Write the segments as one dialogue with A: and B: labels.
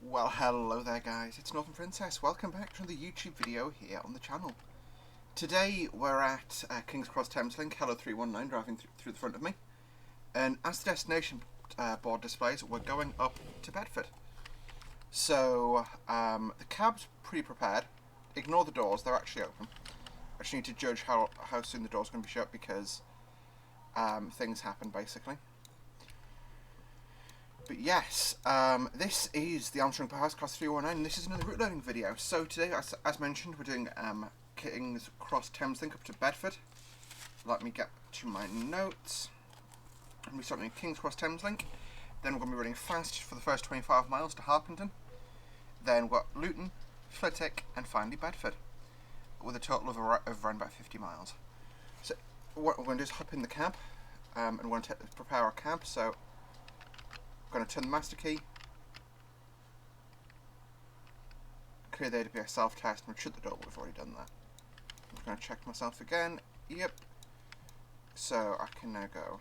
A: Well, hello there guys, it's Northern Princess. Welcome back to the YouTube video here on the channel. Today we're at King's Cross Thameslink, Hello 319, driving through the front of me. And as the destination board displays, we're going up to Bedford. So, the cab's pretty prepared. Ignore the doors, they're actually open. I just need to judge how soon the door's going to be shut because things happen basically. But yes, this is the Armstrong Powerhouse Class 319, and this is another route learning video. So today, as mentioned, we're doing King's Cross Thameslink up to Bedford. Let me get to my notes. We're starting at King's Cross Thameslink, then we're going to be running fast for the first 25 miles to Harper. Then we've got Luton, Flitwick, and finally Bedford, with a total of around about 50 miles. So what we're going to do is hop in the cab, and we're going to prepare our cab. So I'm going to turn the master key, clear the AWS self-test, and shut the door. We've already done that. I'm going to check myself again. Yep. So I can now go.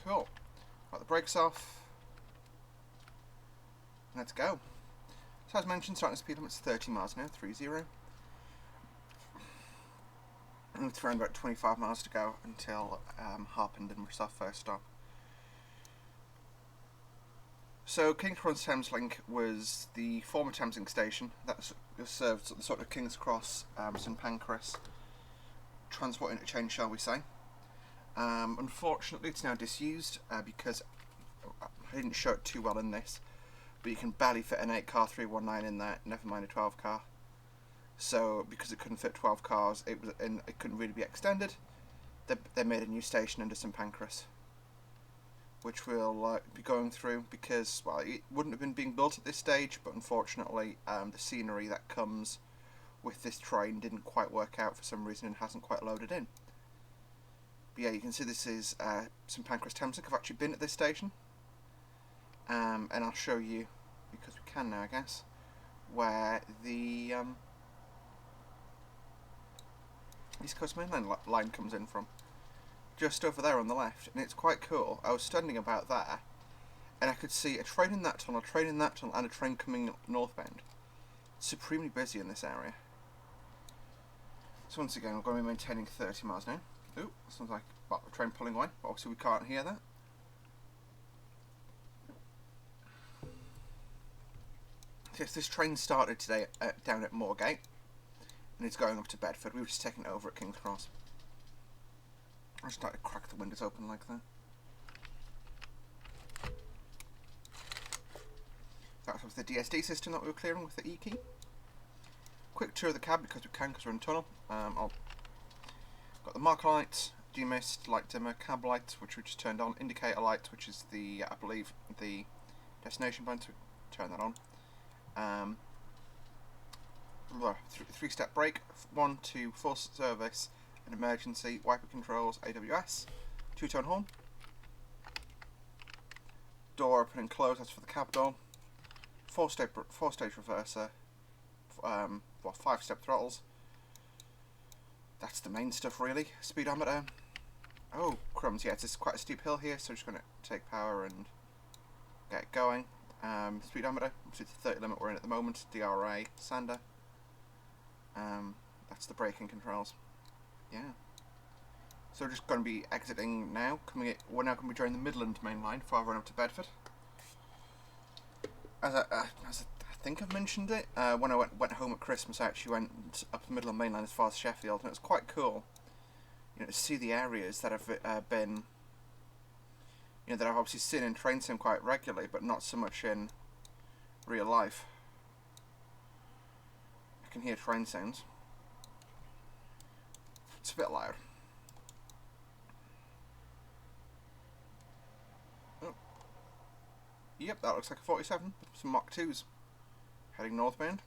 A: Cool. Got the brakes off. Let's go. So as mentioned, starting the speed limit's 30 miles an hour, 30. And it's around about 25 miles to go until Harper, which is our first stop. So King's Cross Thameslink was the former Thameslink station that served the sort of King's Cross, St Pancras transport interchange, shall we say. Unfortunately, it's now disused because I didn't show it too well in this, but you can barely fit an 8-car 319 in there, never mind a 12-car. So because it couldn't fit 12 cars, it couldn't really be extended. They made a new station under St Pancras, which we'll be going through because, well, it wouldn't have been being built at this stage, but unfortunately the scenery that comes with this train didn't quite work out for some reason and hasn't quite loaded in. But yeah, you can see this is St Pancras Thameslink. I've actually been at this station, and I'll show you, because we can now I guess, where the East Coast Mainline line comes in from. Just over there on the left, and it's quite cool. I was standing about there, and I could see a train in that tunnel, a train in that tunnel, and a train coming northbound. It's supremely busy in this area. So once again, we're going to be maintaining 30 miles an hour. Ooh, sounds like a train pulling away, but obviously we can't hear that. Yes, this train started today down at Moorgate, and it's going up to Bedford. We were just taking it over at King's Cross. I just started to crack the windows open like that. That was the DSD system that we were clearing with the E key. Quick tour of the cab because we can, because we're in a tunnel. Got the marker lights, demist, light dimmer, cab lights, which we just turned on, indicator lights, which is the, I believe, the destination point, so turn that on. 3-step brake, 1, 2, full service, and emergency, wiper controls, AWS, 2-tone horn, door open and close, that's for the cab door, 4-stage reverser, 5-step throttles. That's the main stuff really. Speedometer. Oh crumbs, yeah, it's quite a steep hill here, so I'm just going to take power and get it going. Speedometer, obviously it's the 30 limit we're in at the moment, DRA, sander. That's the braking controls. Yeah. So we're just going to be exiting now. We're now going to be joining the Midland main line before I run up to Bedford. As I think I've mentioned it, when I went home at Christmas, I actually went up the Midland main line as far as Sheffield, and it was quite cool, you know, to see the areas that have been, you know, that I've obviously seen in train sim quite regularly, but not so much in real life. I can hear train sounds. It's a bit loud. Oh. Yep, that looks like a 47 with some Mach 2s. Heading northbound.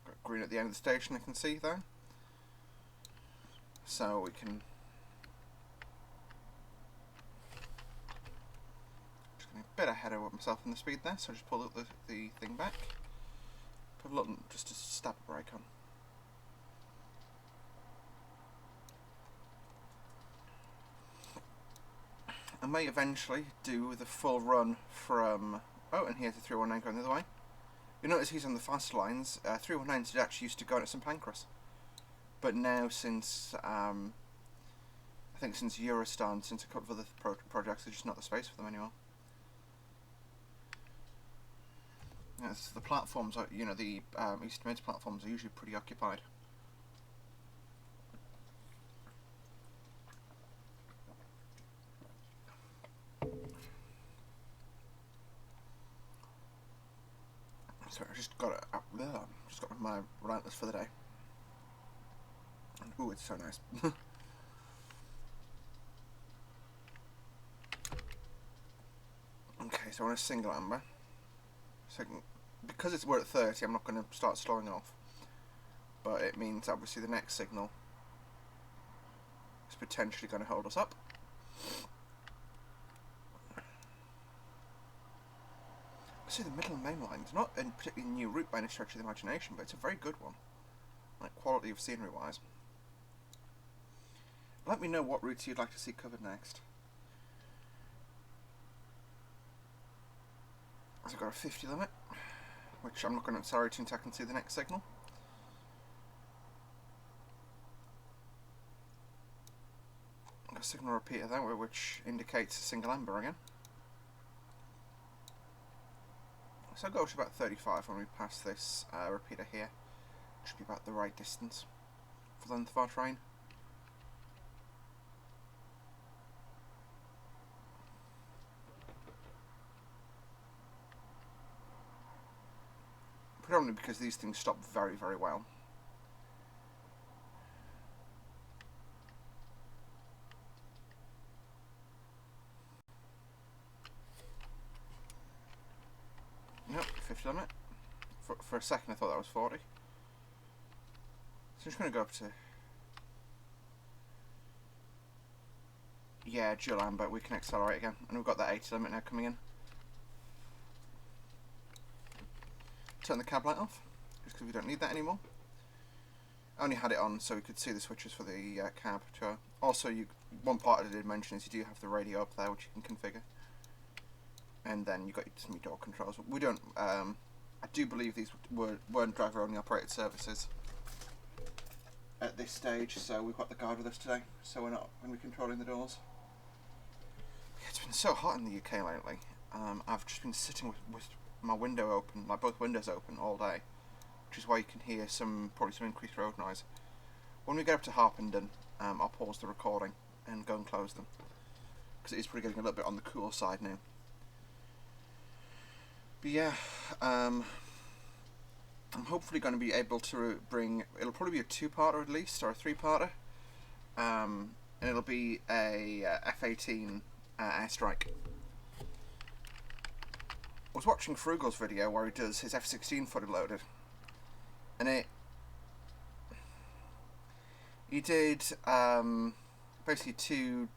A: Got green at the end of the station, I can see there. So we can just going a bit ahead of myself in the speed there, so just pull the thing back. Put a little, just a stab brake on. may eventually do the full run from... Oh, and here's the 319 going the other way. You notice he's on the fast lines. 319 did actually used to go into St Pancras. But now, since... I think since Eurostar and since a couple of other projects, there's just not the space for them anymore. Yes, the platforms are, you know, the East Mids platforms are usually pretty occupied. So I just got my relentless for the day. Ooh, it's so nice. Okay, so I want a single amber. So because we're at 30, I'm not going to start slowing off. But it means obviously the next signal is potentially going to hold us up. I see the Midland Main Line. It's not a particularly new route by any stretch of the imagination, but it's a very good one. Like quality of scenery wise. Let me know what routes you'd like to see covered next. So I've got a 50 limit, which I'm not going to accelerate until I can see the next signal. I've got a signal repeater there, which indicates a single amber again. So I'll go to about 35 when we pass this repeater here. Should be about the right distance for the length of our train. Predominantly because these things stop very, very well. Nope, 50 limit. For a second I thought that was 40. So I'm just going to go up to... Yeah, dual amber, we can accelerate again. And we've got that 80 limit now coming in. Turn the cab light off, just because we don't need that anymore. I only had it on so we could see the switches for the cab tour. Also, one part I did mention is you do have the radio up there, which you can configure. And then you've got some door controls. We don't, I do believe these weren't driver-only operated services at this stage, so we've got the guard with us today, so we're not going to be controlling the doors. It's been so hot in the UK lately. I've just been sitting with my window open, like both windows open all day, which is why you can hear probably some increased road noise. When we get up to Harper Den, I'll pause the recording and go and close them, because it is probably getting a little bit on the cool side now. But yeah, I'm hopefully going to be able to bring, it'll probably be a 2-parter at least, or a 3-parter, and it'll be a F-18 airstrike. I was watching Frugal's video where he does his F-16 fully loaded, and he did basically 2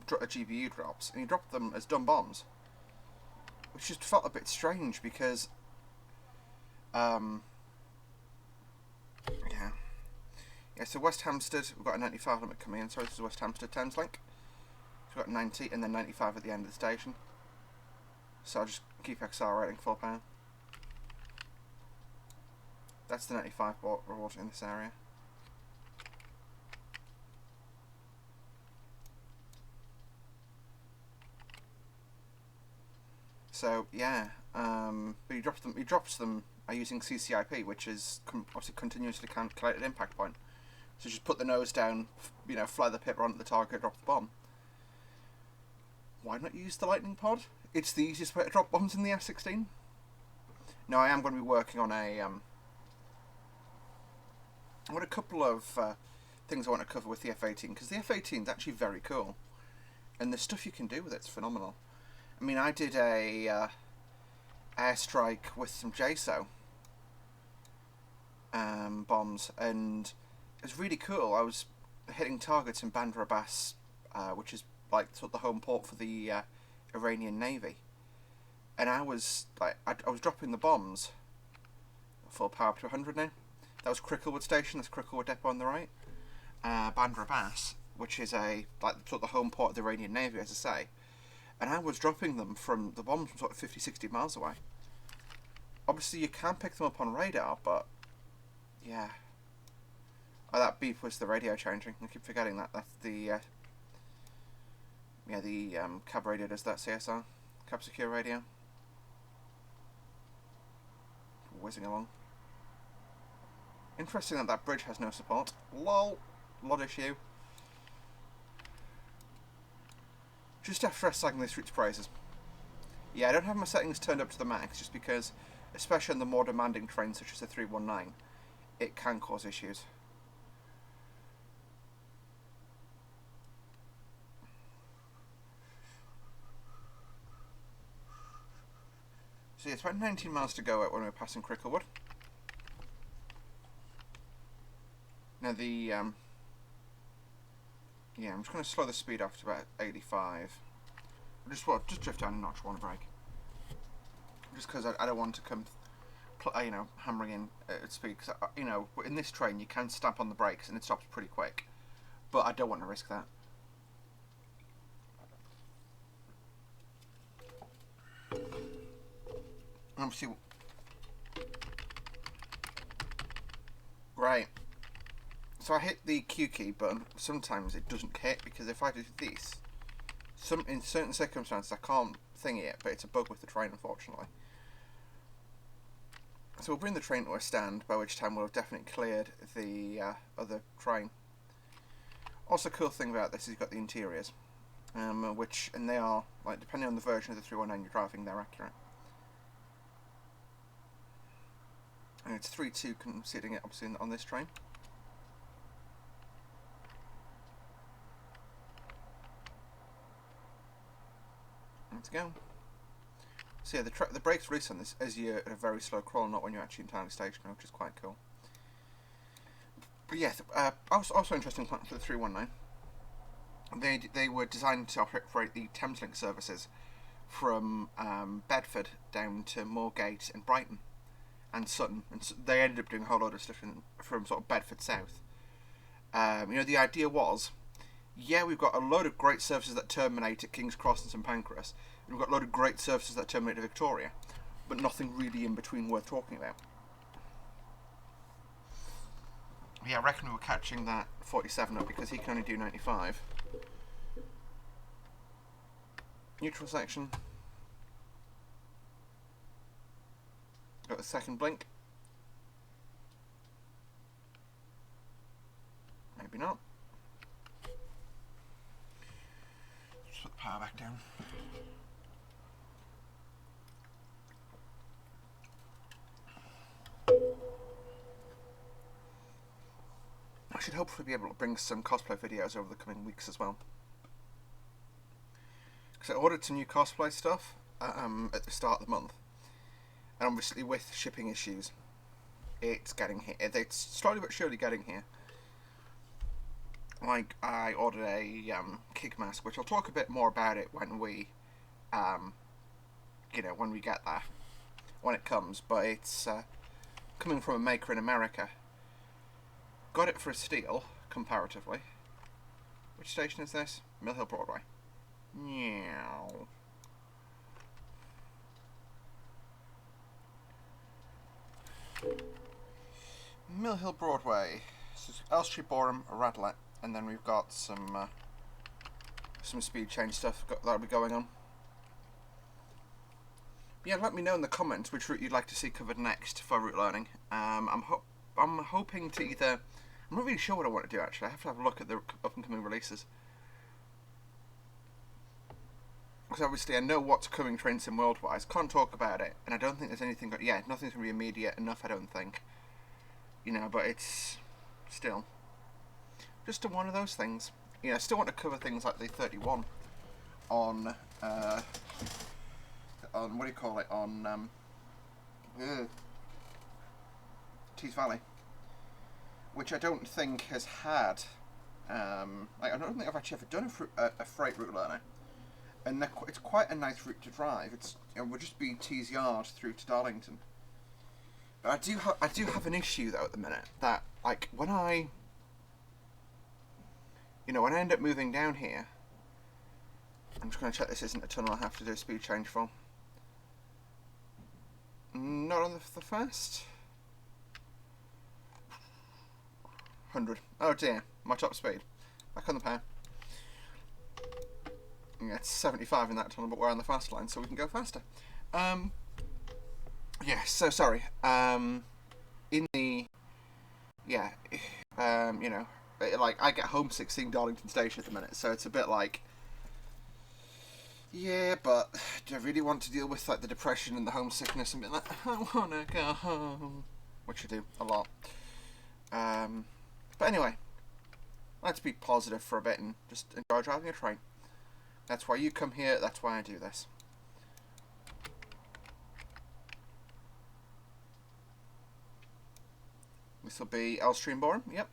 A: GBU drops, and he dropped them as dumb bombs, which just felt a bit strange because yeah, so West Hampstead, we've got a 95 limit coming in, sorry, this is West Hampstead Thameslink. So we've got 90 and then 95 at the end of the station. So I'll just keep accelerating full power. That's the 95 reward in this area. So yeah, but he drops them using CCIP, which is obviously continuously calculated impact point. So just put the nose down, you know, fly the pip right at the target, drop the bomb. Why not use the lightning pod? It's the easiest way to drop bombs in the F-16. No, I am going to be working on I've got a couple of things I want to cover with the F-18, because the F-18 is actually very cool, and the stuff you can do with it's phenomenal. I mean, I did a airstrike with some JSO bombs, and it was really cool. I was hitting targets in Bandar Abbas, which is like sort of the home port for the Iranian Navy, and I was I was dropping the bombs full power up to 100 now. That was Cricklewood Station. That's Cricklewood Depot on the right. Bandar Abbas, which is like sort of the home port of the Iranian Navy, as I say. and I was dropping them from the bombs from sort of 50, 60 miles away. Obviously, you can pick them up on radar, but yeah. Oh, that beep was the radio changing. I keep forgetting that. That's the cab radio does that. CSR, cab secure radio, whizzing along. Interesting that that bridge has no support. Lol, lot issue. Just after slagging this route's praises. Yeah, I don't have my settings turned up to the max just because, especially on the more demanding trains such as the 319, it can cause issues. So yeah, it's about 19 miles to go when we're passing Cricklewood. Now I'm just going to slow the speed off to about 85. Just drift down a notch, one break. Just because I don't want to come, hammering in at speed. Because in this train you can stamp on the brakes and it stops pretty quick, but I don't want to risk that. Obviously, right. So I hit the Q key button. Sometimes it doesn't hit because if I do this, in certain circumstances I can't thing it, but it's a bug with the train, unfortunately. So we'll bring the train to a stand, by which time we'll have definitely cleared the other train. Also, cool thing about this is you've got the interiors, and they are, like, depending on the version of the 319 you're driving, they're accurate. And it's 3-2 considering it obviously on this train. Let's go. So yeah, the brakes release on this as you're at a very slow crawl, not when you're actually entirely stationary, which is quite cool. But yeah, also interesting point for the 319. They were designed to operate the Thameslink services from Bedford down to Moorgate and Brighton and Sutton, and so they ended up doing a whole lot of stuff from sort of Bedford south. The idea was, yeah, we've got a load of great services that terminate at King's Cross and St Pancras. We've got a load of great services that terminate at Victoria, but nothing really in between worth talking about. Yeah, I reckon we were catching that 47 up because he can only do 95. Neutral section. Got the second blink. Maybe not. Just put the power back down. I should hopefully be able to bring some cosplay videos over the coming weeks as well. Because I ordered some new cosplay stuff at the start of the month. And obviously with shipping issues, it's getting here. It's slowly but surely getting here. Like, I ordered a kick mask, which I'll talk a bit more about it when we, when we get there, when it comes. But it's coming from a maker in America. Got it for a steal, comparatively. Which station is this? Mill Hill Broadway. Meow. Mill Hill Broadway. This is Elstree, Boreham, Radlett, and then we've got some speed change stuff that'll be going on. Yeah, let me know in the comments which route you'd like to see covered next for route learning. I'm hoping to either. I'm not really sure what I want to do actually. I have to have a look at the up and coming releases. Because obviously I know what's coming train sim world-wise. Can't talk about it, and I don't think there's anything. Yeah, nothing's gonna be immediate enough. I don't think. But it's still just one of those things. I still want to cover things like the 31 on what do you call it, on Tees Valley, which I don't think has had. I don't think I've actually ever done a freight route learner, and it's quite a nice route to drive. We'll just be Tees Yard through to Darlington. But I do have an issue though at the minute that, like, when I end up moving down here, I'm just going to check this isn't a tunnel I have to do a speed change for. Not on the first. 100. Oh dear, my top speed. Back on the power. Yeah, it's 75 in that tunnel, but we're on the fast line, so we can go faster. Yeah, so sorry. In the... Yeah, you know, like, I get homesick seeing Darlington Station at the minute, so it's a bit like... Yeah, but do I really want to deal with, like, the depression and the homesickness and be like, I want to go home? Which I do, a lot. But anyway, let's be positive for a bit and just enjoy driving a train. That's why you come here, that's why I do this. This will be Elstree and Boreham, yep.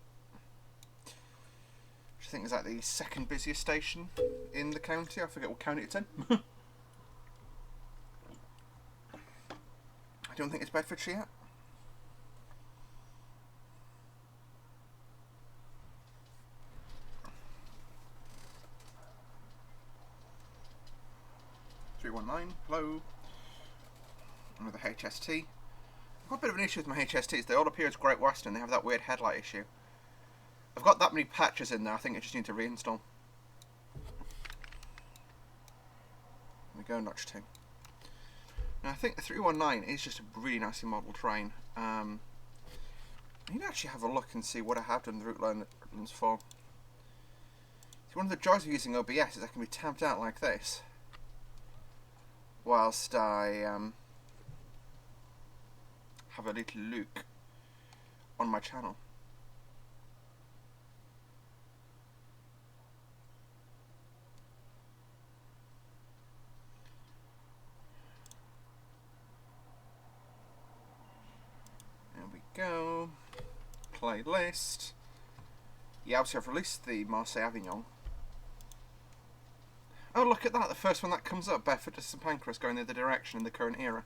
A: Which I think is like the second busiest station in the county. I forget what county it's in. I don't think it's Bedfordshire yet. Hello. And with the HST. I've got a bit of an issue with my HSTs. They all appear as Great Western. They have that weird headlight issue. I've got that many patches in there. I think I just need to reinstall. There we go, notch 2. Now I think the 319 is just a really nicely modelled train. I need to actually have a look and see what I have done the route lines for. See, one of the joys of using OBS is I can be tabbed out like this whilst I have a little look on my channel. There we go. Playlist. Yeah, obviously I've released the Marseille Avignon. Oh, look at that, the first one that comes up, Bedford to St Pancras going the other direction in the current era.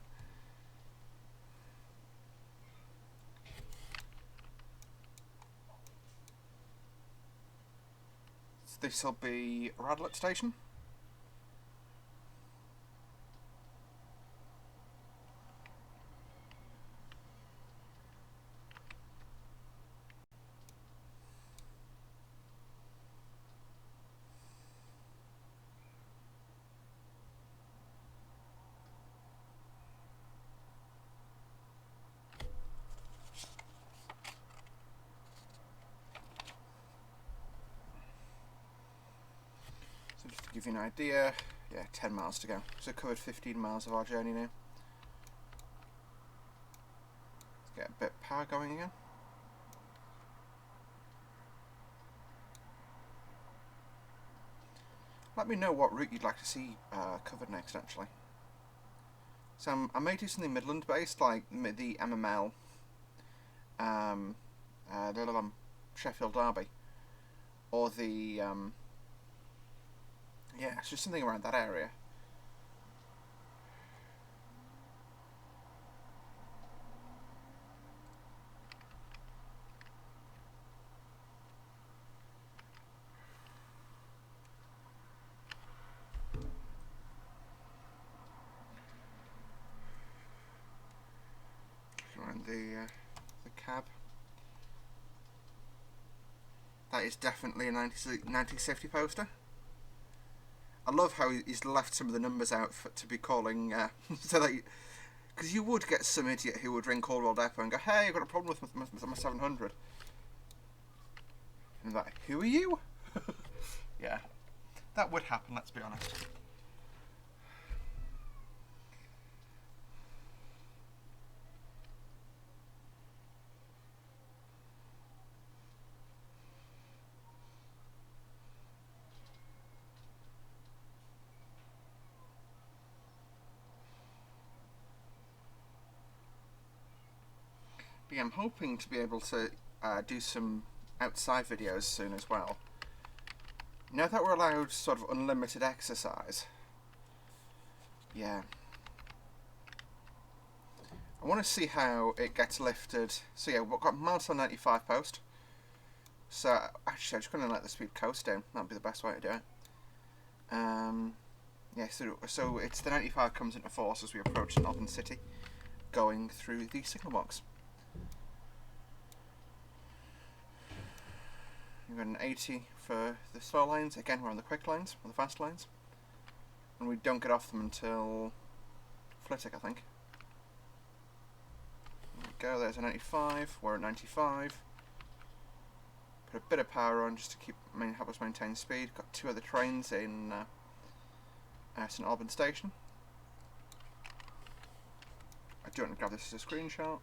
A: So this will be Radlett Station. Just to give you an idea, yeah, 10 miles to go. So covered 15 miles of our journey now. Let's get a bit of power going again. Let me know what route you'd like to see covered next, actually. So I may do something Midland based, like the MML, Sheffield Derby, or the yeah, it's just something around that area. Around the cab. That is definitely a 90 safety poster. I love how he's left some of the numbers out to be calling, so that, because you would get some idiot who would ring Caldwell Depot and go, "Hey, I've got a problem with my 700." And like, who are you? Yeah, that would happen. Let's be honest. But yeah, I'm hoping to be able to do some outside videos soon as well. Now that we're allowed sort of unlimited exercise, yeah, I want to see how it gets lifted. So yeah, we've got miles on 95 post. So actually, I'm just going to let the speed coast down. That'd be the best way to do it. Yeah, so it's the 95 comes into force as we approach Northern City, going through the signal box. We've got an 80 for the slow lanes. Again, we're on the quick lanes, or the fast lanes. And we don't get off them until Flitwick, I think. There we go, there's a 95, we're at 95. Put a bit of power on just to help us maintain speed. Got two other trains in St Albans Station. I do want to grab this as a screenshot.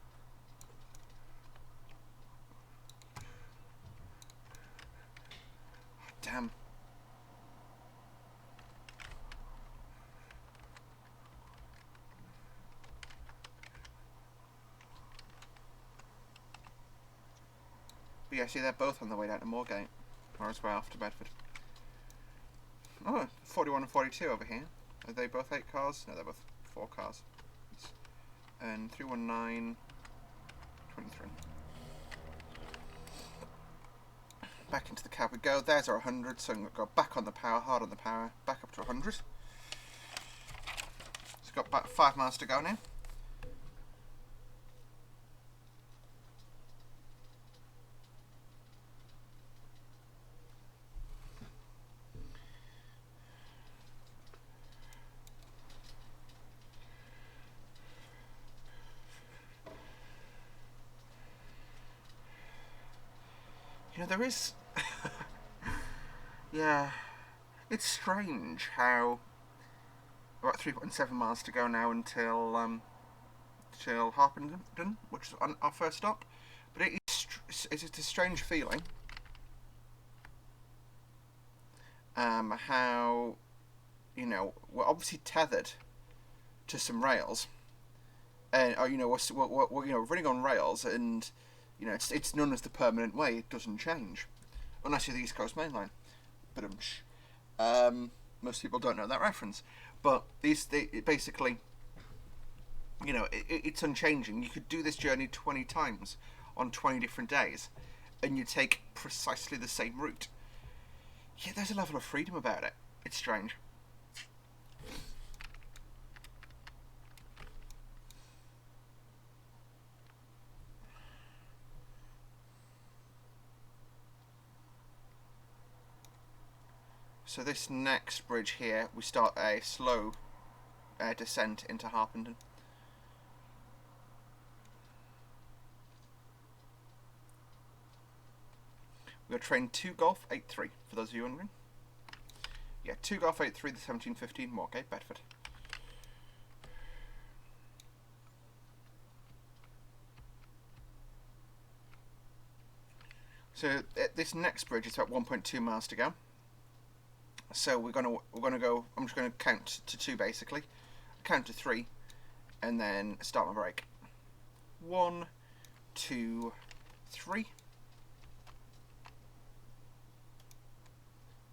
A: Oh, damn. But yeah, see, they're both on the way down to Moorgate, or as well after Bedford. Oh, 41 and 42 over here. Are they both 8 cars? No, they're both 4 cars. And 319, 23. Back into the cab we go. There's our 100, so I'm going to go back on the power, hard on the power, back up to 100. So we've got about 5 miles to go now. You know, there is... yeah, it's strange how... About 3.7 miles to go now until Harper Den, which is our first stop. But it's a strange feeling. How, you know, we're obviously tethered to some rails. And, you know, we're running on rails, and... You know, it's known as the permanent way. It doesn't change, unless you're the East Coast Main Line. But most people don't know that reference. But basically, you know, it's unchanging. You could do this journey 20 times on 20 different days, and you take precisely the same route. Yeah, there's a level of freedom about it. It's strange. So this next bridge here, we start a slow descent into Harper Den. We're going to train 2 Golf 83, for those of you wondering. Yeah, 2 Golf 83, the 1715 Moorgate, Bedford. So this next bridge is about 1.2 miles to go. So we're gonna go. I'm just gonna count to 2 basically, count to 3, and then start my brake. 1, 2, 3.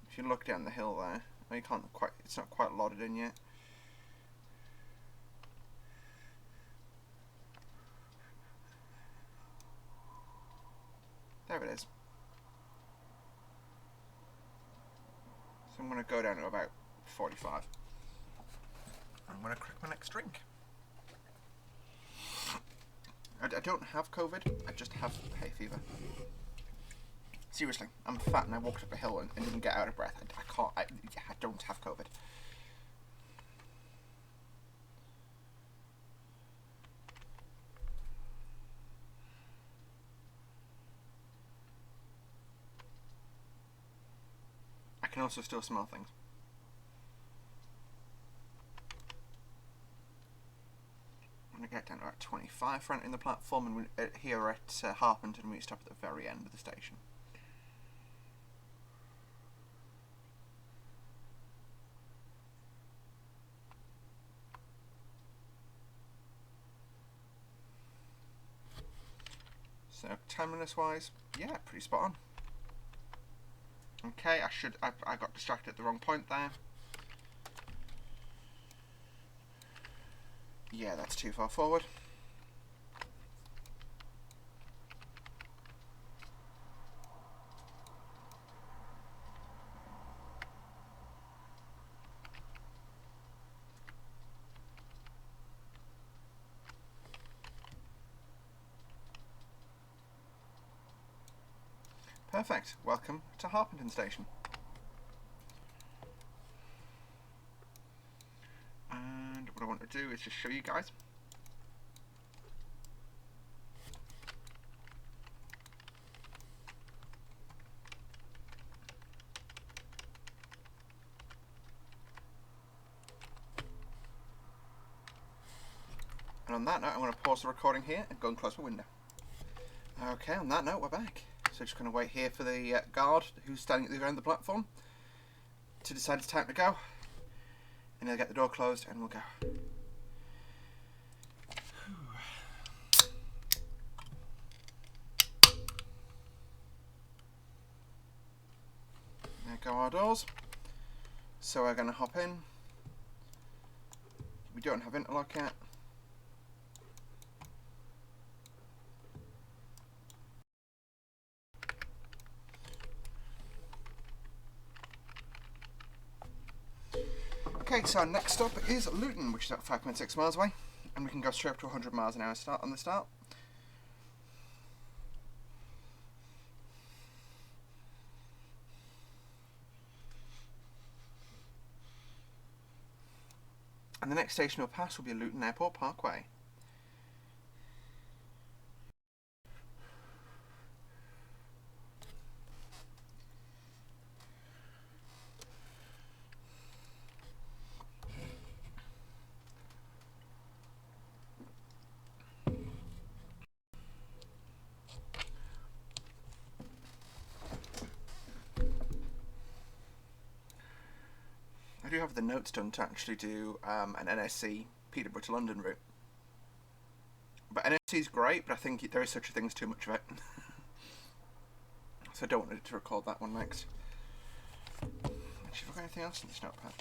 A: If you look down the hill there, oh, you can't quite. It's not quite loaded in yet. There it is. So I'm going to go down to about 45. I'm going to crack my next drink. I don't have COVID, I just have hay fever. Seriously, I'm fat and I walked up a hill and didn't get out of breath. I don't have COVID. I can also still smell things. I'm going to get down to about 25 for entering the platform, and here at Harper Den we stop at the very end of the station. So 10 minutes wise, yeah, pretty spot on. Okay, I got distracted at the wrong point there. Yeah, that's too far forward. Perfect. Welcome to Harper Den Station. And what I want to do is just show you guys. And on that note, I'm going to pause the recording here and go and close my window. Okay, on that note, we're back. So just going to wait here for the guard who's standing at the other end of the platform to decide it's time to go. And he'll get the door closed and we'll go. There go our doors. So we're going to hop in. We don't have interlock yet. Okay, so our next stop is Luton, which is about 5.6 miles away, and we can go straight up to 100 miles an hour start on the start. And the next station we'll pass will be Luton Airport Parkway. I do have the notes done to actually do an NSE Peterborough to London route. But NSE is great, but I think there is such a thing as too much of it. So I don't want to record that one next. Actually, have I got anything else in this notepad?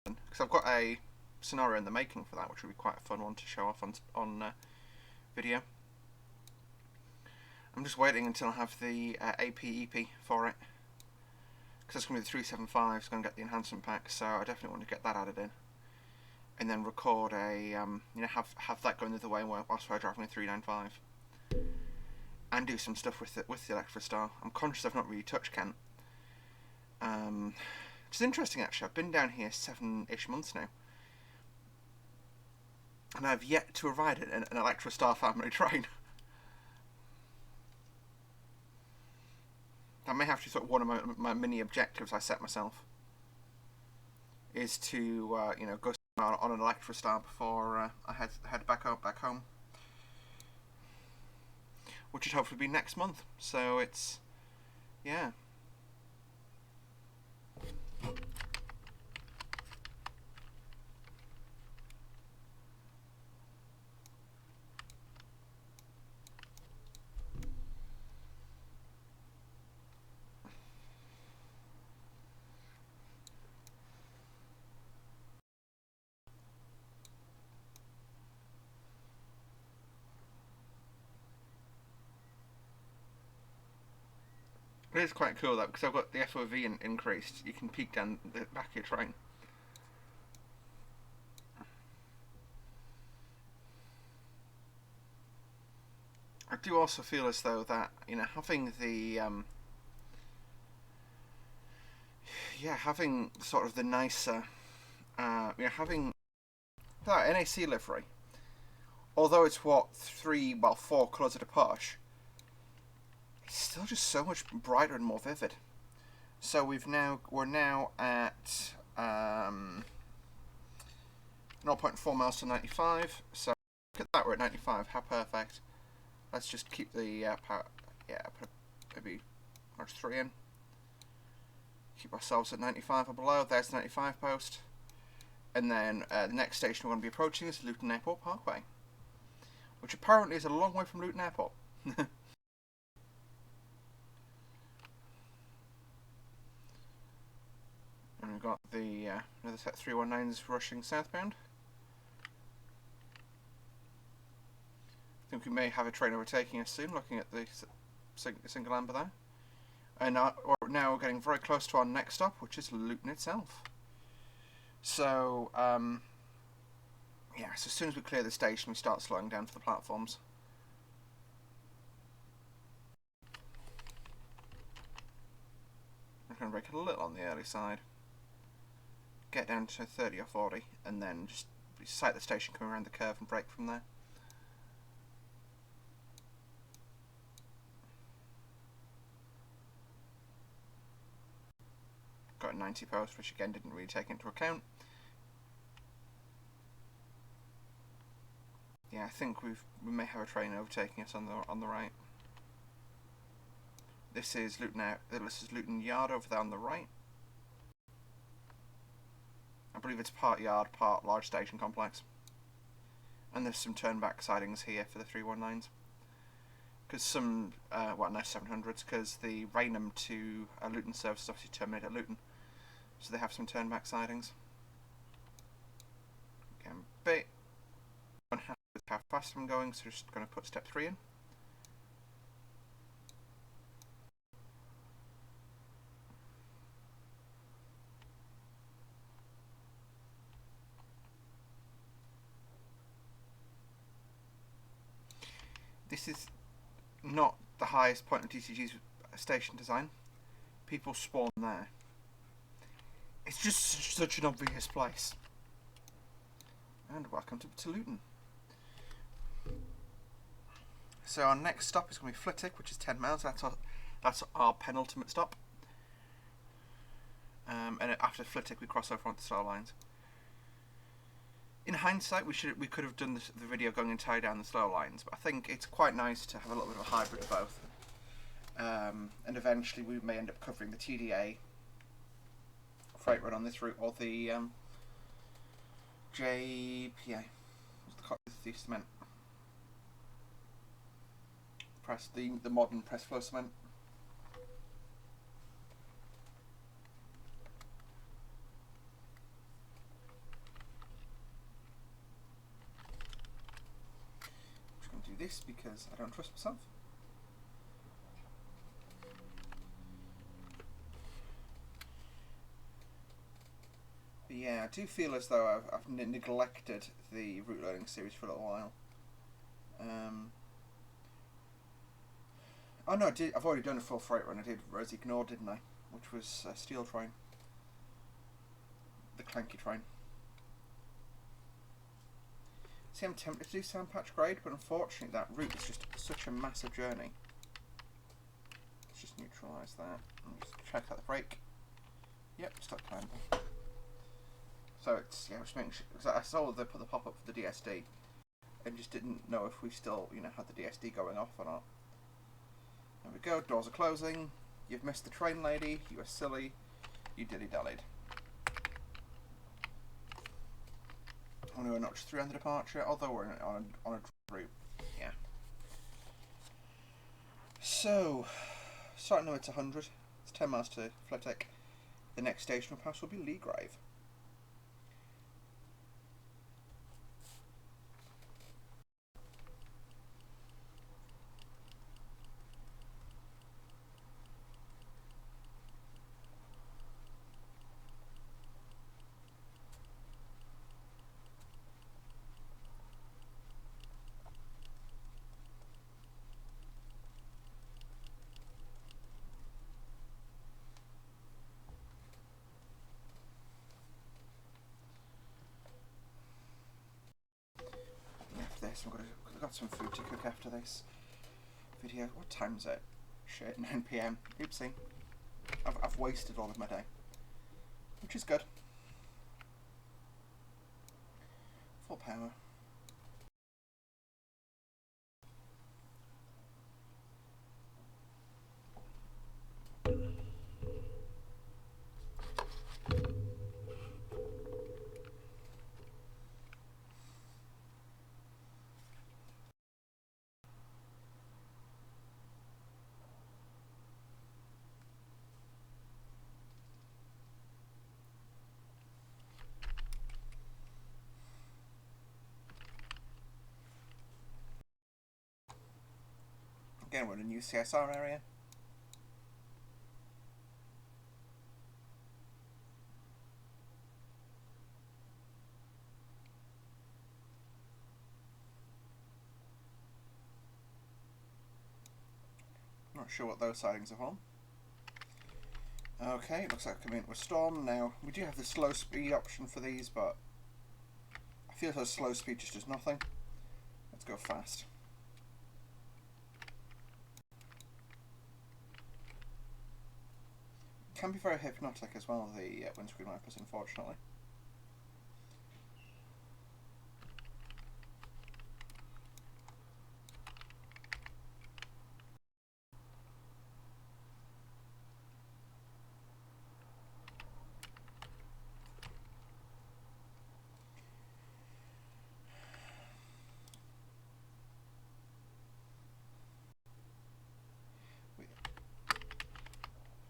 A: Because I've got a scenario in the making for that, which would be quite a fun one to show off on video. I'm just waiting until I have the AP/EP for it, because it's going to be the 375. It's going to get the enhancement pack, so I definitely want to get that added in, and then record a have that going the other way whilst we're driving a 395, and do some stuff with the Electra Star. I'm conscious I've not really touched Kent. It's interesting actually. I've been down here 7-ish months now, and I've yet to ride an Electra Star family train. I may have to sort of one of my mini objectives I set myself is to go on an Electra Star before I head back home, which should hopefully be next month. So it's yeah. It is quite cool though, because I've got the FOV increased. You can peek down the back of your train. I do also feel as though that having the having sort of the nicer having that NAC livery, although it's 4 colours at a push, it's still just so much brighter and more vivid. So we're now at 0.4 miles to 95. So look at that, we're at 95. How perfect. Let's just keep the power. Yeah, put maybe March 3 in. Keep ourselves at 95 or below. There's the 95 post. And then the next station we're going to be approaching is Luton Airport Parkway, which apparently is a long way from Luton Airport. And we've got the another set 319s rushing southbound. I think we may have a train overtaking us soon, looking at the single amber there. And we're now getting very close to our next stop, which is Luton itself. So, Yeah, so as soon as we clear the station, we start slowing down for the platforms. I'm going to brake a little on the early side. Get down to 30 or 40, and then just sight the station coming around the curve and brake from there. Got a 90 post, which again didn't really take into account. Yeah, I think we may have a train overtaking us on the right. This is Luton This is Luton Yard over there on the right. I believe it's part yard, part large station complex. And there's some turn-back sidings here for the 319s. Because some, no 700s, because the Raynham to Luton service is obviously terminated at Luton. So they have some turn-back sidings. Again, bit unhappy with how fast I'm going, so just going to put step 3 in. This is not the highest point of DCG's station design. People spawn there. It's just such an obvious place. And welcome to Luton. So our next stop is going to be Flitwick, which is 10 miles. That's our penultimate stop. And after Flitwick, we cross over onto slow lines. In hindsight, we could have done the video going entirely down the slow lines, but I think it's quite nice to have a little bit of a hybrid of both. And eventually we may end up covering the TDA freight run on this route, or the JPA, the cement press, the modern press flow cement. This because I don't trust myself. But yeah, I do feel as though I've neglected the route learning series for a little while. Oh no, I've already done a full freight run. I did Rose Ignored, didn't I? Which was a steel train. The clanky train. See, I'm tempted to do Sandpatch Grade, but unfortunately that route is just such a massive journey. Let's just neutralise that and just check out the brake. Yep, stuck climbing. So it's, yeah, just making sure, because I saw they put the pop-up for the DSD and just didn't know if we still, had the DSD going off or not. There we go, doors are closing. You've missed the train, lady. You are silly. You dilly-dallied. Only a notch 3 on the departure, although we're on a route. Yeah. So, starting now it's 100. It's 10 miles to Flitwick. The next station we'll pass will be Leagrave. This, I've got some food to cook after this video. What time is it? Shit, 9 PM. Oopsie. I've wasted all of my day, which is good. Full power. Again, we're in a new CSR area. Not sure what those sidings are from. Okay, looks like coming into a storm. Now, we do have the slow speed option for these, but I feel as though slow speed just does nothing. Let's go fast. Can be very hypnotic as well, the windscreen wipers, unfortunately.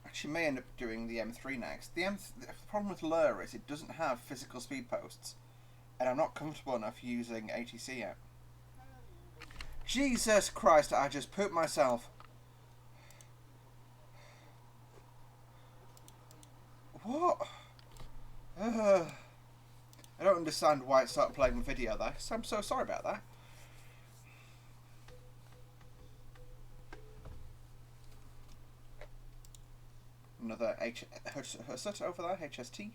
A: Actually may end up doing the M3 next. The problem with Lure is it doesn't have physical speed posts, and I'm not comfortable enough using ATC yet. Jesus Christ, I just pooped myself. What? I don't understand why it started playing the video there, so I'm so sorry about that. Another HST over there, HST.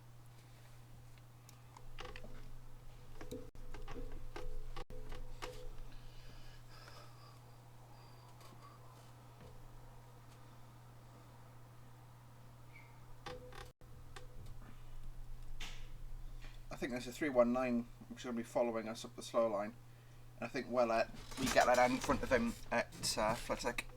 A: I think there's a 319 which is going to be following us up the slow line. And I think we get that out in front of him at Flitwick.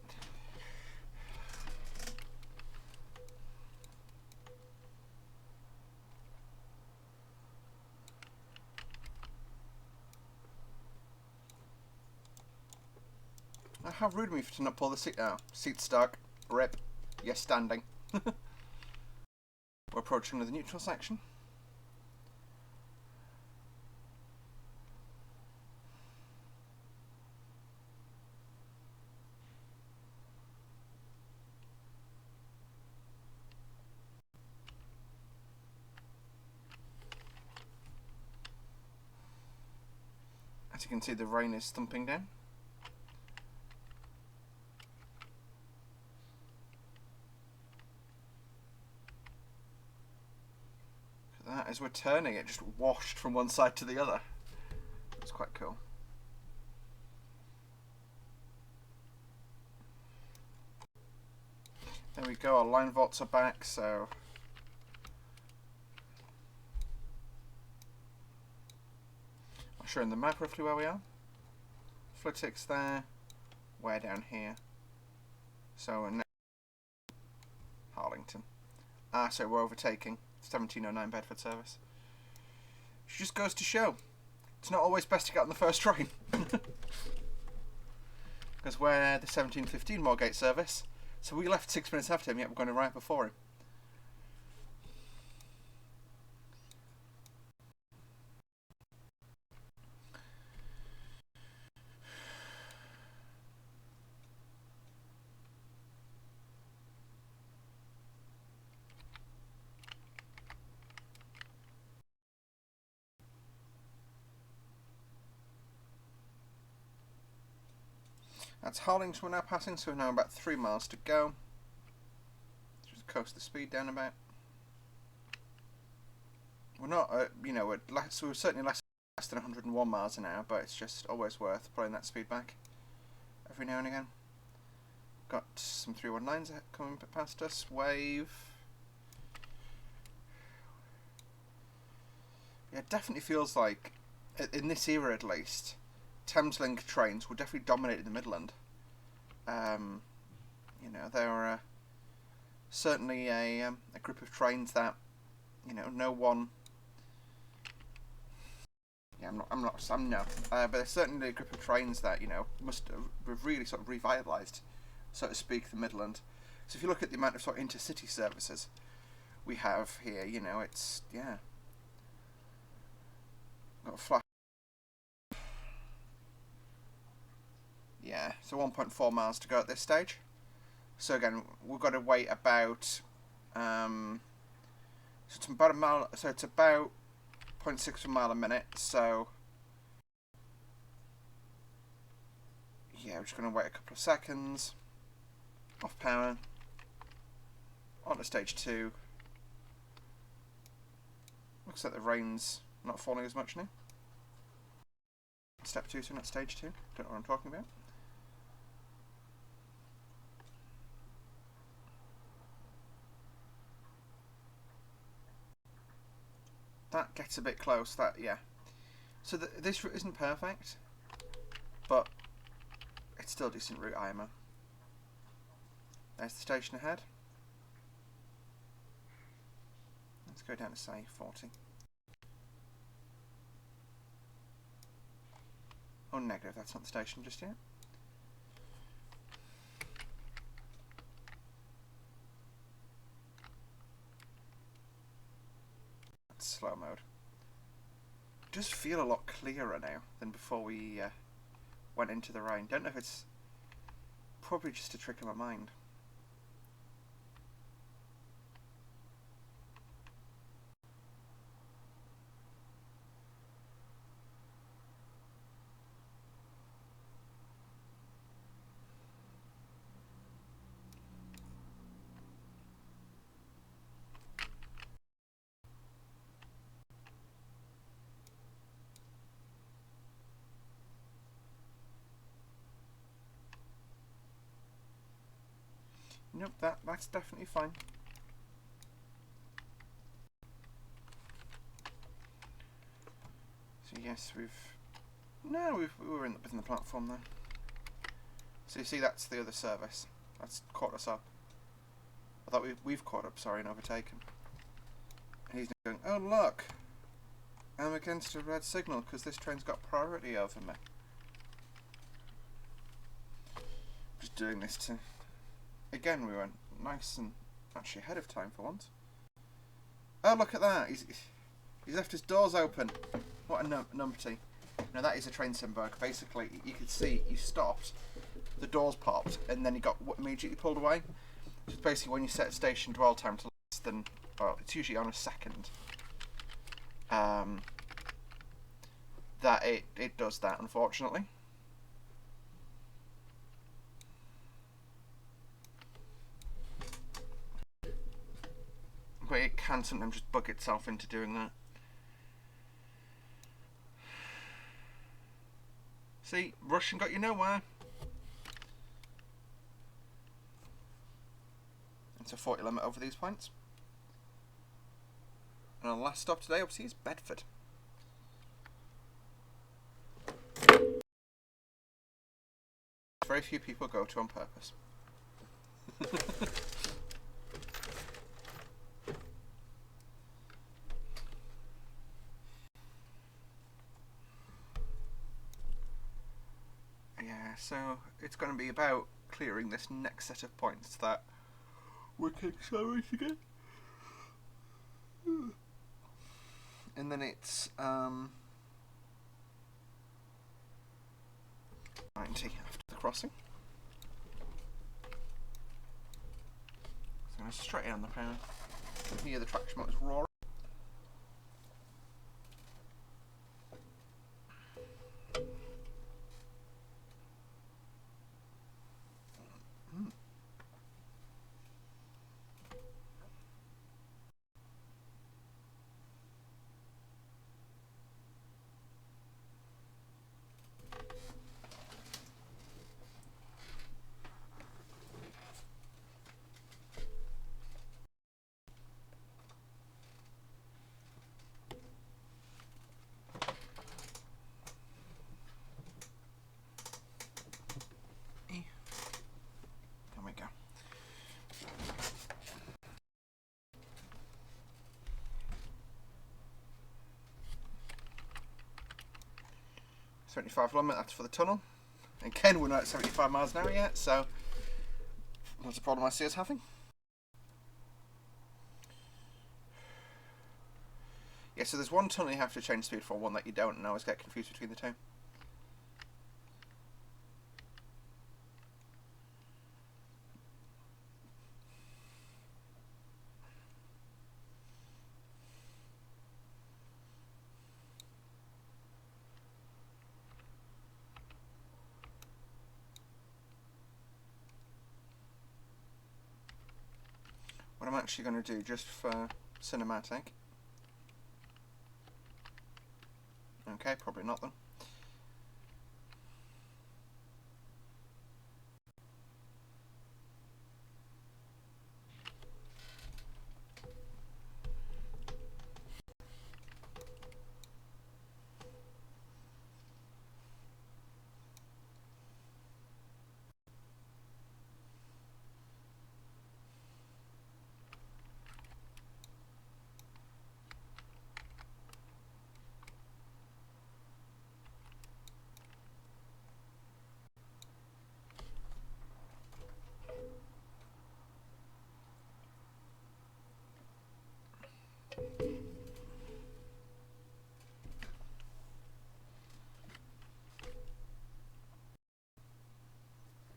A: How rude of me to not pull the seat. Oh, seat stuck. Rip. Yes, standing. We're approaching the neutral section. As you can see, the rain is thumping down. That, as we're turning, it just washed from one side to the other. It's quite cool. There we go, our line vaults are back, so I'll show in the map roughly where we are. Flitwick's there, we're down here. So now Harlington. So we're overtaking 1709 Bedford service. Which just goes to show it's not always best to get on the first train. Because we're the 1715 Moorgate service, so we left 6 minutes after him, yet we're going to arrive before him. That's Harlington we're now passing, so we're now about 3 miles to go. Just coast the speed down about. We're not, so we're certainly less than 101 miles an hour, but it's just always worth pulling that speed back every now and again. Got some 319s coming past us. Wave. Yeah, it definitely feels like, in this era at least, Thameslink trains will definitely dominate in the Midland. They're certainly a group of trains that, no one. Yeah, but they're certainly a group of trains that must have really sort of revitalised, so to speak, the Midland. So if you look at the amount of sort of intercity services we have here, it's got a flash. Yeah, so 1.4 miles to go at this stage. So again, we've got to wait about so it's about a mile. So it's about 0.6 of a mile a minute. So yeah, we're just going to wait a couple of seconds. Off power. On to stage 2. Looks like the rain's not falling as much now. Step 2, so not stage 2. Don't know what I'm talking about. That gets a bit close, that, yeah. So this route isn't perfect, but it's still a decent route, IMO. There's the station ahead. Let's go down to, say, 40. Oh, negative, that's not the station just yet. That's slow mode. Does feel a lot clearer now than before we went into the rain. Don't know if it's probably just a trick of my mind. Nope, that's definitely fine. So yes, we were within the platform there. So you see, that's the other service. That's caught us up. I thought we've caught up, sorry, and overtaken. And he's going, oh look, I'm against a red signal because this train's got priority over me. Just doing this to... Again, we went nice and actually ahead of time for once. Oh, look at that! He's left his doors open. What a numpty. Now that is a train sim bug. Basically, you could see he stopped, the doors popped, and then he got immediately pulled away. Just basically when you set station dwell time to less than, well, it's usually on a second. That it does that, unfortunately. But it can sometimes just bug itself into doing that. See, rushing got you nowhere. It's a 40 limit over these points. And our last stop today, obviously, is Bedford. Very few people go to on purpose. Yeah, so it's going to be about clearing this next set of points that we can accelerate again. And then it's 90 after the crossing. So I'm straight in on the power. You can hear the traction motors roaring. There we go. .75 limit, that's for the tunnel. Again, we're not at 75 miles an hour yet, so that's a problem I see us having. Yeah, so there's one tunnel you have to change speed for, one that you don't, and I always get confused between the two. actually going to do just for cinematic. Okay, probably not then.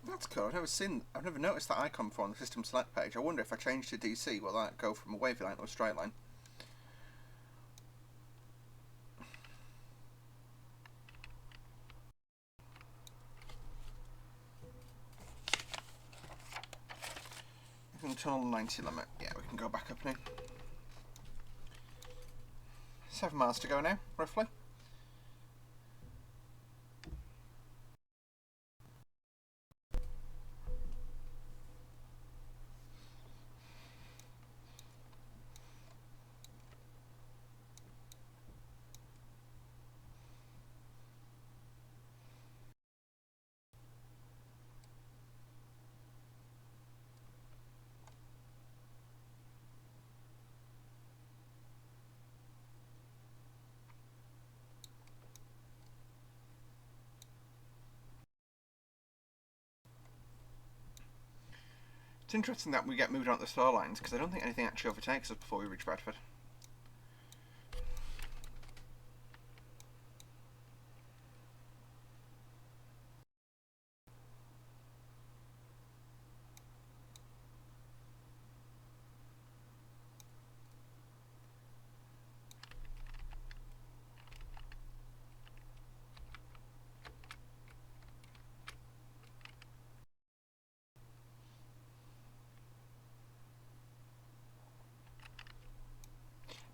A: That's cool. I've never noticed that icon before on the system select page. I wonder if I change to DC, will that go from a wavy line to a straight line? Until 90 limit. Yeah, we can go back up now. 7 miles to go now, roughly. It's interesting that we get moved on to the slow lines, because I don't think anything actually overtakes us before we reach Bedford.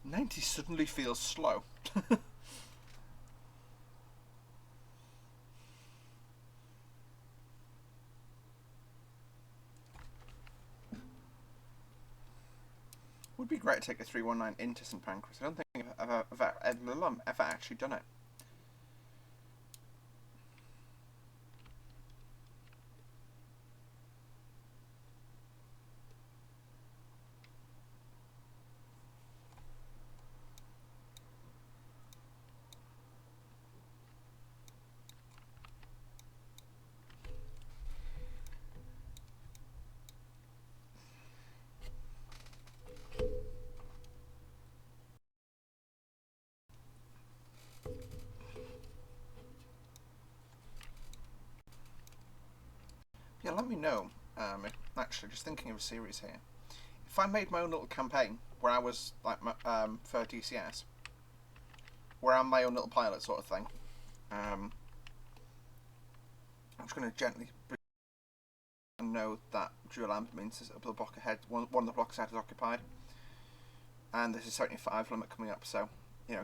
A: '90 suddenly feels slow. Would be great to take a 319 into St Pancras. I don't think I've ever actually done it. Yeah, let me know. Actually, just thinking of a series here. If I made my own little campaign where I was like for DCS, where I'm my own little pilot sort of thing, I'm just going to gently know that dual amp means the block ahead, one of the blocks ahead is occupied, and there's a 75 limit coming up. So,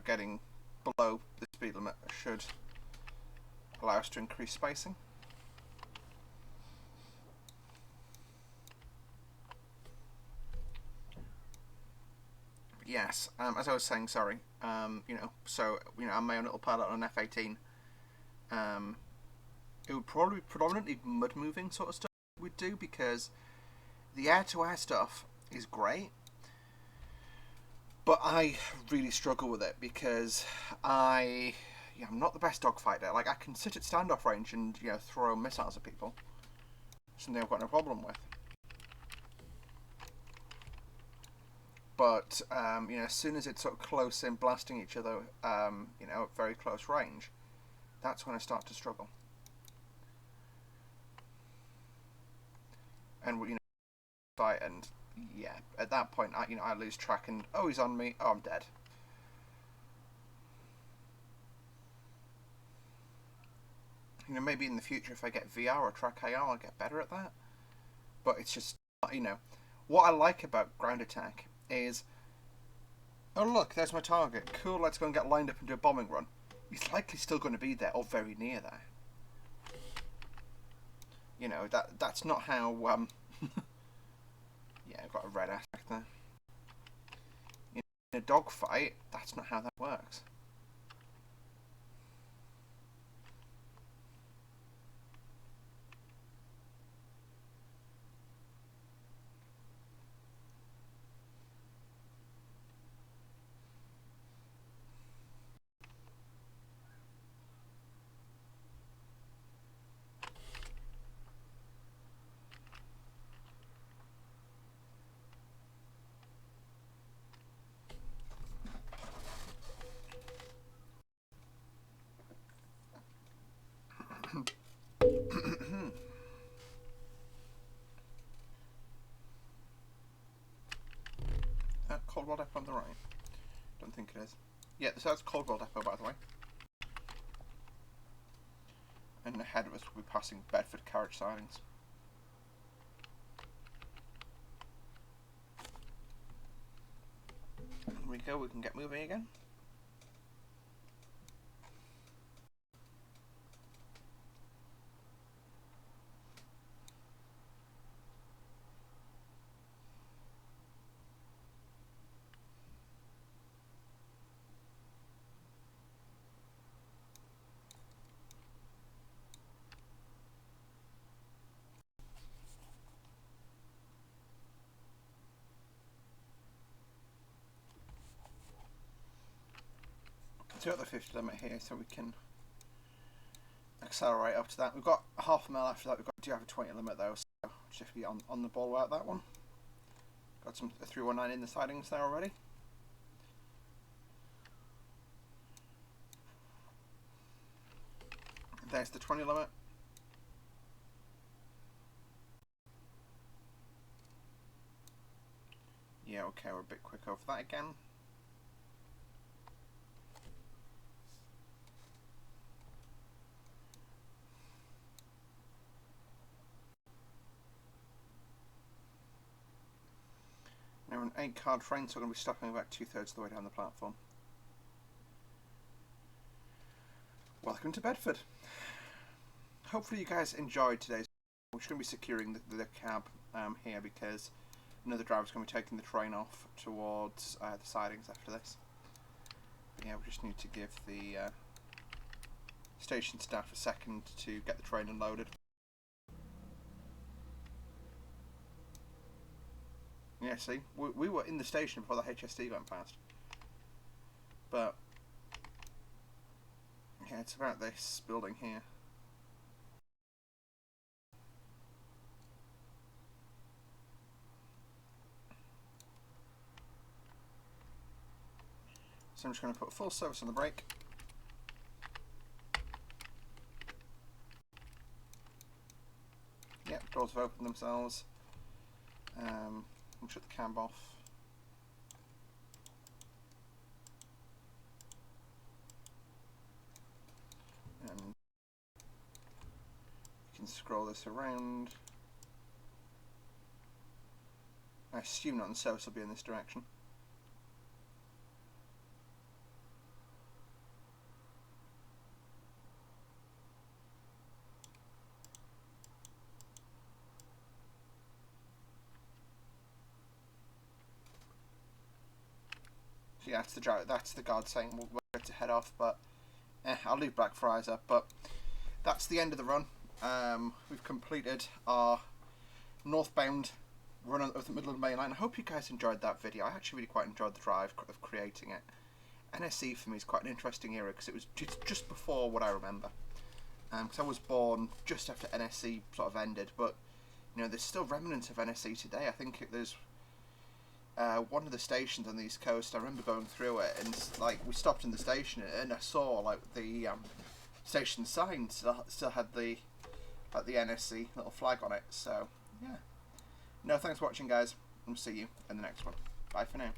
A: getting below the speed limit should allow us to increase spacing. Yes, as I was saying, sorry. I'm my own little pilot on an F-18. It would probably be predominantly mud moving sort of stuff we'd do, because the air-to-air stuff is great, but I really struggle with it because I'm not the best dogfighter. Like, I can sit at standoff range and throw missiles at people. Something I've got no problem with. But as soon as it's sort of close in, blasting each other, at very close range, that's when I start to struggle. And fight, and yeah, at that point, I lose track, and he's on me. I'm dead. Maybe in the future, if I get VR or track AR, I'll get better at that. But it's just, What I like about ground attack is, oh look, there's my target. Cool, let's go and get lined up and do a bombing run. He's likely still going to be there or very near there. You know, that's not how. Yeah, I've got a red aspect there. In a dogfight, that's not how that works. Coldwell Depot on the right? Don't think it is. Yeah, so that's Coldwell Depot, by the way. And ahead of us we'll be passing Bedford carriage sidings. There we go, we can get moving again. So we've got the 50 limit here, so we can accelerate up to that. We've got half a mile after that. Do have a 20 limit though, so just have to be on the ball about that one. Got some 319 in the sidings there already. There's the 20 limit. Yeah, okay, we're a bit quick over that again. Now we're an 8-car train, so we're going to be stopping about 2/3 of the way down the platform. Welcome to Bedford. Hopefully you guys enjoyed today's. We're just going to be securing the cab here because another driver's going to be taking the train off towards the sidings after this. But yeah, we just need to give the station staff a second to get the train unloaded. Yeah, see, we were in the station before the HSD went past. But yeah, it's about this building here. So I'm just going to put full service on the brake. Yep, doors have opened themselves. We'll shut the cab off. And you can scroll this around. I assume not, the service will be in this direction. So yeah, that's the guard saying we're ready to head off, but I'll leave Blackfriars up. But that's the end of the run. We've completed our northbound run of the Midland Main Line. I hope you guys enjoyed that video. I actually really quite enjoyed the drive of creating it. NSE for me is quite an interesting era because it was just before what I remember. Because I was born just after NSE sort of ended, but you know, there's still remnants of NSE today. I think there's one of the stations on the East Coast. I remember going through it, and like we stopped in the station, and I saw like the station sign still had the NSE little flag on it. So yeah. No, thanks for watching, guys. We'll see you in the next one. Bye for now.